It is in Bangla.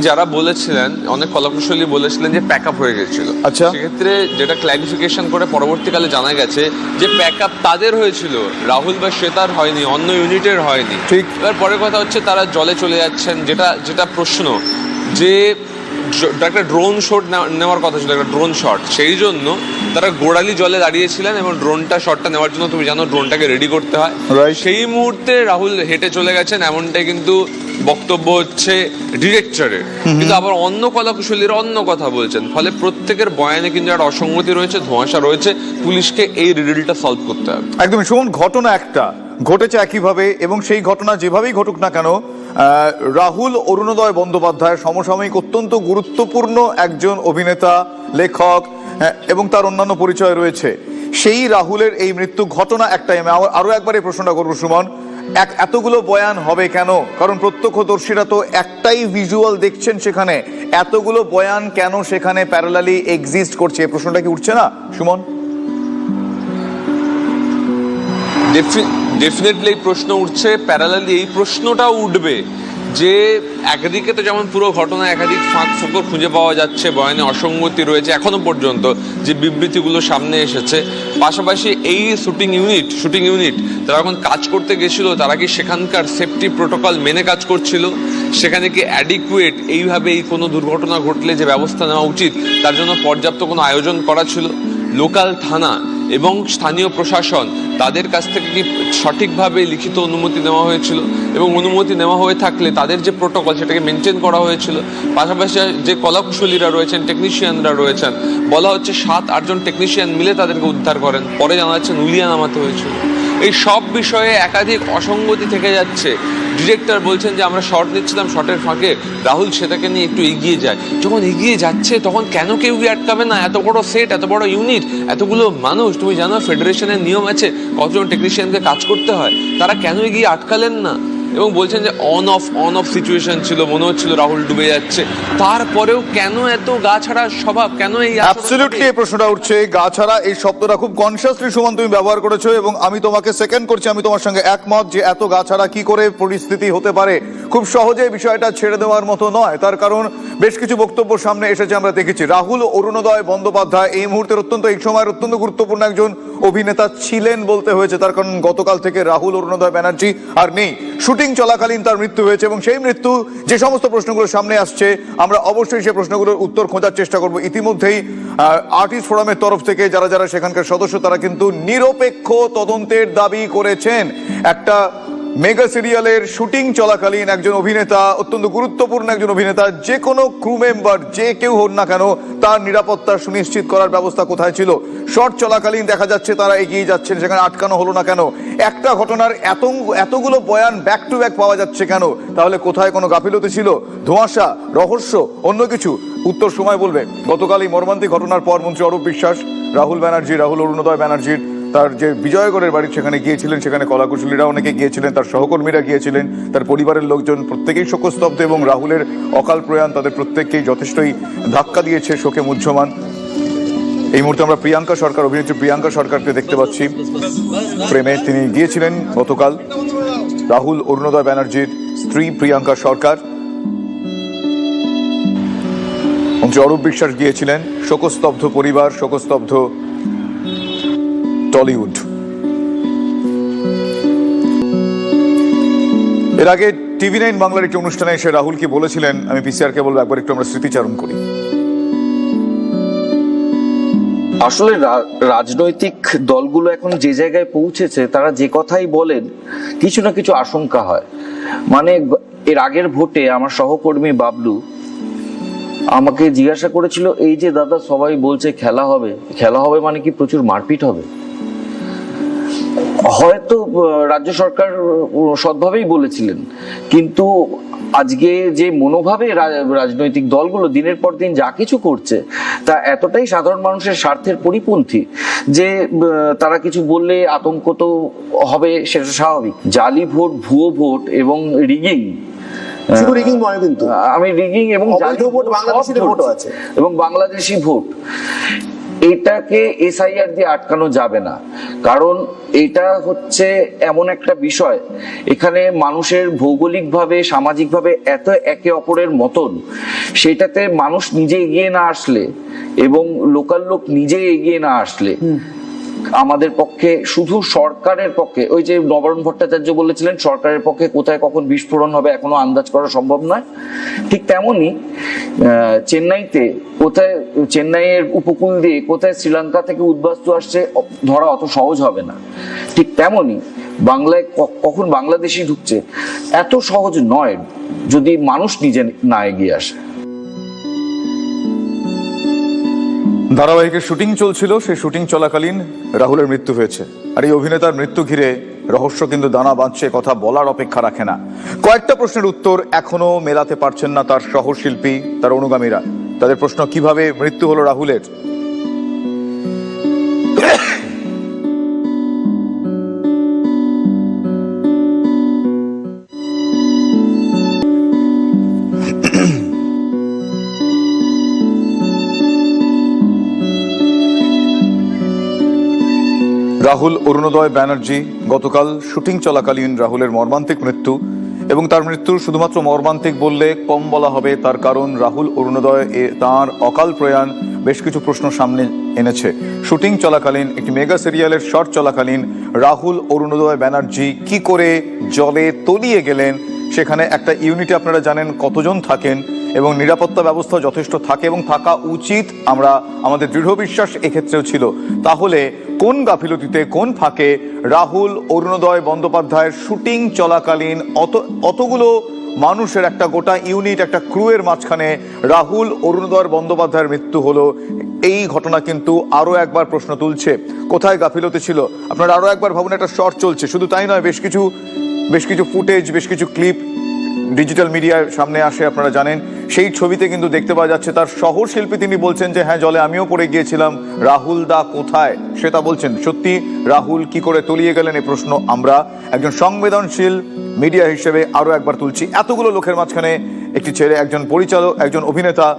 যারা বলেছিলেন, অনেক কলাকুশলী বলেছিলেন যে প্যাক আপ হয়ে গেছিল। আচ্ছা, সেক্ষেত্রে যেটা ক্ল্যারিফিকেশন করে পরবর্তীকালে জানা গেছে যে প্যাক আপ তাদের হয়েছিল, রাহুল বা শ্বেতার হয়নি, অন্য ইউনিটের হয়নি। ঠিক। এবার পরের কথা হচ্ছে তারা জলে চলে যাচ্ছেন, যেটা যেটা প্রশ্ন যে একটা ড্রোন শট নেওয়ার কথা ছিল, একটা ড্রোন শট, সেই জন্য তারা গোড়ালি জলে দাঁড়িয়েছিলেন এবং শটটা নেওয়ার জন্য তুমি জানো ড্রোনটাকে রেডি করতে হয়। সেই মুহূর্তে রাহুল হেঁটে চলে গেছেন, এমনটাই কিন্তু বক্তব্য হচ্ছে ডিরেক্টরের। কিন্তু আবার অন্য কলাকুশলীরা অন্য কথা বলছেন, ফলে প্রত্যেকের বয়ানে কিন্তু একটা অসঙ্গতি রয়েছে, ধোঁয়াশা রয়েছে। পুলিশকে এই রিডলটা সলভ করতে হবে। একদমই সুমন, ঘটনা একটা ঘটেছে একইভাবে, এবং সেই ঘটনা যেভাবেই ঘটুক না কেন, রাহুল অরুণোদয় বন্দ্যোপাধ্যায় সমসাময়িক অত্যন্ত গুরুত্বপূর্ণ একজন অভিনেতা, লেখক, এবং তার অন্যান্য পরিচয় রয়েছে। সেই রাহুলের এই মৃত্যু ঘটনা একটাই। আমি আরো একবার এই প্রশ্নটা করবো সুমন, এতগুলো বয়ান হবে কেন? কারণ প্রত্যক্ষদর্শীরা তো একটাই ভিজুয়াল দেখছেন, সেখানে এতগুলো বয়ান কেন সেখানে প্যারালালি এক্সিস্ট করছে? এই প্রশ্নটা কি উঠছে না সুমন? ডেফিনেটলি এই প্রশ্ন উঠছে, প্যারালালি এই প্রশ্নটাও উঠবে যে একদিকে তো যেমন পুরো ঘটনা একাধিক ফাঁক ফোকর খুঁজে পাওয়া যাচ্ছে, বয়ানে অসঙ্গতি রয়েছে এখনো পর্যন্ত, যে বিবৃতিগুলো সামনে এসেছে। পাশাপাশি এই শুটিং ইউনিট তারা যখন কাজ করতে গেছিল, তারা কি সেখানকার সেফটি প্রোটোকল মেনে কাজ করছিল? সেখানে কি অ্যাডিকুয়েট এইভাবে এই কোনো দুর্ঘটনা ঘটলে যে ব্যবস্থা নেওয়া উচিত তার জন্য পর্যাপ্ত কোনো আয়োজন করা ছিল? লোকাল থানা এবং স্থানীয় প্রশাসন তাদের কাছ থেকে কি সঠিকভাবে লিখিত অনুমতি নেওয়া হয়েছিল? এবং অনুমতি নেওয়া হয়ে থাকলে তাদের যে প্রোটোকল সেটাকে মেনটেন করা হয়েছিল? পাশাপাশি যে কলাকুশলীরা রয়েছেন, টেকনিশিয়ানরা রয়েছেন, বলা হচ্ছে 7-8 জন টেকনিশিয়ান মিলে তাদেরকে উদ্ধার করেন, পরে জানা যাচ্ছে নুলিয়া নামাতে হয়েছিল। এই সব বিষয়ে একাধিক অসঙ্গতি থেকে যাচ্ছে। ডিরেক্টর বলছেন যে আমরা শট নিচ্ছিলাম, শটের ফাঁকে রাহুল সেটাকে নিয়ে একটু এগিয়ে যায়। যখন এগিয়ে যাচ্ছে তখন কেন কেউ আটকাবে না? এত বড় সেট, এত বড় ইউনিট, এতগুলো মানুষ, তুমি জানো ফেডারেশনের নিয়ম আছে কতজন টেকনিশিয়ানকে কাজ করতে হয়, তারা কেন এগিয়ে আটকালেন না? এবং বলছেন যে অন অফ সিচুয়েশন ছিল, মনে হচ্ছিল রাহুল ডুবে যাচ্ছে, তারপরেও কেন এত গা ছাড়া স্বভাব? কেন এই অ্যাবসলিউটলি এই প্রশ্নটা উঠছে। গা ছাড়া এই শব্দটা খুব কনসিয়াসলি সুমন তুমি ব্যবহার করেছো, এবং আমি তোমাকে সেকেন্ড করছি, আমি তোমার সঙ্গে একমত যে এত গা ছাড়া কি করে পরিস্থিতি হতে পারে। খুব সহজে বিষয়টা ছেড়ে দেওয়ার মতো নয়, তার কারণ বেশ কিছু বক্তব্য সামনে এসেছে, আমরা দেখেছি রাহুল অরুণোদয় বন্দ্যোপাধ্যায় এই মুহূর্তের এই সময়ের অত্যন্ত গুরুত্বপূর্ণ একজন অভিনেতা ছিলেন বলতে হয়েছে, তার কারণ গতকাল থেকে রাহুল অরুণোদয় ব্যানার্জি আর নেই। শুটিং চলাকালীন তার মৃত্যু হয়েছে, এবং সেই মৃত্যু যে সমস্ত প্রশ্নগুলো সামনে আসছে আমরা অবশ্যই সেই প্রশ্নগুলোর উত্তর খোঁজার চেষ্টা করব। ইতিমধ্যেই আর্টিস্ট ফোরামের তরফ থেকে যারা যারা সেখানকার সদস্য তারা কিন্তু নিরপেক্ষ তদন্তের দাবি করেছেন। একটা মেগা সিরিয়ালের শুটিং চলাকালীন একজন অভিনেতা, অত্যন্ত গুরুত্বপূর্ণ একজন অভিনেতা, যে কোনো ক্রু মেম্বার যে কেউ হন না কেন তার নিরাপত্তা সুনিশ্চিত করার ব্যবস্থা কোথায় ছিল? শট চলাকালীন দেখা যাচ্ছে তারা এগিয়ে যাচ্ছেন, সেখানে আটকানো হলো না কেন? একটা ঘটনার এতগুলো বয়ান ব্যাক টু ব্যাক পাওয়া যাচ্ছে কেন? তাহলে কোথায় কোনো গাফিলতি ছিল, ধোঁয়াশা, রহস্য, অন্য কিছু? উত্তর সময় বলবে। গতকাল এই মর্মান্তিক ঘটনার পর মন্ত্রী অরূপ বিশ্বাস রাহুল অরুণোদয় ব্যানার্জির তার যে বিজয়গড়ের বাড়ি সেখানে গিয়েছিলেন, সেখানে কলাকুশলীরা অনেকে গিয়েছিলেন, তার সহকর্মীরা গিয়েছিলেন, তার পরিবারের লোকজন প্রত্যেকেই শোকস্তব্ধ, এবং রাহুলের অকাল প্রয়াণ তাদের প্রত্যেককেই যথেষ্টই ধাক্কা দিয়েছে, শোকে মুহ্যমান। এই মুহূর্তে আমরা প্রিয়াঙ্কা সরকার, অভিনেত্রী প্রিয়াঙ্কা সরকারকে দেখতে পাচ্ছি প্রেমে। তিনি গিয়েছিলেন গতকাল, রাহুল অরুণোদয় ব্যানার্জির স্ত্রী প্রিয়াঙ্কা সরকার। মন্ত্রী অরূপ বিশ্বাস গিয়েছিলেন, শোকস্তব্ধ পরিবার, শোকস্তব্ধ টলিউড। এর আগে TV9 বাংলার একটি অনুষ্ঠানে এসে রাহুল কি বলেছিলেন আমি পিসিআরকে বলবো একবার একটু আমরা স্মৃতিচারণ করি। আসলে রাজনৈতিক দলগুলো এখন যে জায়গায় পৌঁছেছে, তারা যে কথাই বলেন কিছু না কিছু আশঙ্কা হয়। মানে এর আগের ভোটে আমার সহকর্মী বাবলু আমাকে জিজ্ঞাসা করেছিল, এই যে দাদা সবাই বলছে খেলা হবে মানে কি প্রচুর মারপিট হবে? হয়তো রাজ্য সরকার সৎভাবেই বলেছিলেন, কিন্তু আজকে যে মনোভাবে রাজনৈতিক দলগুলো দিনের পর দিন যা কিছু করছে তা এতটাই সাধারণ মানুষের স্বার্থের পরিপন্থী যে তারা কিছু বললে আতঙ্ক তো হবে, সেটা স্বাভাবিক। জালি ভোট, ভুয়ো ভোট এবং রিগিং, আমি রিগিং এবং বাংলাদেশি ভোট এটাকে এসআইআর দিয়ে আটকানো যাবে না, কারণ এটা হচ্ছে এমন একটা বিষয়, এখানে মানুষের ভৌগোলিকভাবে সামাজিকভাবে এত একে অপরের মতন, সেটাতে মানুষ নিজে এগিয়ে না আসলে এবং লোকাল লোক নিজে এগিয়ে না আসলে আমাদের পক্ষে, শুধু সরকারের পক্ষে, ওই যে নবারুণ ভট্টাচার্য বলেছিলেন সরকারের পক্ষে কোথায় কখন বিস্ফোরণ হবে এখনো আন্দাজ করা সম্ভব নয়, ঠিক তেমনই চেন্নাইতে কোথায়, চেন্নাইয়ের উপকূল দিয়ে কোথায় শ্রীলঙ্কা থেকে উদ্বাস্তু আসছে ধরা অত সহজ হবে না। ঠিক তেমনই বাংলায় কখন বাংলাদেশি ঢুকছে এত সহজ নয় যদি মানুষ নিজে না এগিয়ে আসে। ধারাবাহিকের শুটিং চলছিল, সেই শুটিং চলাকালীন রাহুলের মৃত্যু হয়েছে। আর এই অভিনেতার মৃত্যু ঘিরে রহস্য কিন্তু দানা বাঁধছে, কথা বলার অপেক্ষা রাখে না। কয়েকটা প্রশ্নের উত্তর এখনো মেলাতে পারছেন না তার সহশিল্পী, তার অনুগামীরা। তাদের প্রশ্ন, কিভাবে মৃত্যু হলো রাহুলের? রাহুল অরুণোদয় ব্যানার্জি, গতকাল শুটিং চলাকালীন রাহুলের মর্মান্তিক মৃত্যু। এবং তার মৃত্যু শুধুমাত্র মর্মান্তিক বললে কম বলা হবে, তার কারণ রাহুল অরুণোদয় তাঁর অকাল প্রয়াণ বেশ কিছু প্রশ্ন সামনে এনেছে। শুটিং চলাকালীন একটি মেগা সিরিয়ালের শট চলাকালীন রাহুল অরুণোদয় ব্যানার্জি কি করে জলে তলিয়ে গেলেন, সেখানে একটা ইউনিটে আপনারা জানেন কতজন থাকেন এবং নিরাপত্তা ব্যবস্থা যথেষ্ট থাকে এবং থাকা উচিত, আমরা আমাদের দৃঢ় বিশ্বাস এক্ষেত্রেও ছিল। তাহলে কোন গাফিলতিতে, কোন ফাঁকে রাহুল অরুণোদয় বন্দ্যোপাধ্যায়ের শুটিং চলাকালীন অতগুলো মানুষের, একটা গোটা ইউনিট, একটা ক্রুয়ের মাঝখানে রাহুল অরুণোদয় বন্দ্যোপাধ্যায়ের মৃত্যু হলো? এই ঘটনা কিন্তু আরো একবার প্রশ্ন তুলছে, কোথায় গাফিলতি ছিল? আপনারা আরো একবার ভাবুন, একটা শর্ট চলছে, শুধু তাই নয়, বেশ কিছু ফুটেজ, বেশ কিছু ক্লিপ ডিজিটাল মিডিয়ার সামনে আসে, আপনারা জানেন। সেই ছবিতে কিন্তু দেখতে পাওয়া যাচ্ছে তার সহশিল্পী, তিনি বলছেন যে হ্যাঁ, জলে আমিও পড়ে গিয়েছিলাম, রাহুল দা কোথায় সেটা বলছেন। সত্যি রাহুল কি করে তলিয়ে গেলেন, এই প্রশ্ন আমরা একজন সংবেদনশীল মিডিয়া হিসেবে আরো একবার তুলছি। এতগুলো লোকের মাঝখানে একটি ছেলে, একজন পরিচালক, একজন অভিনেতা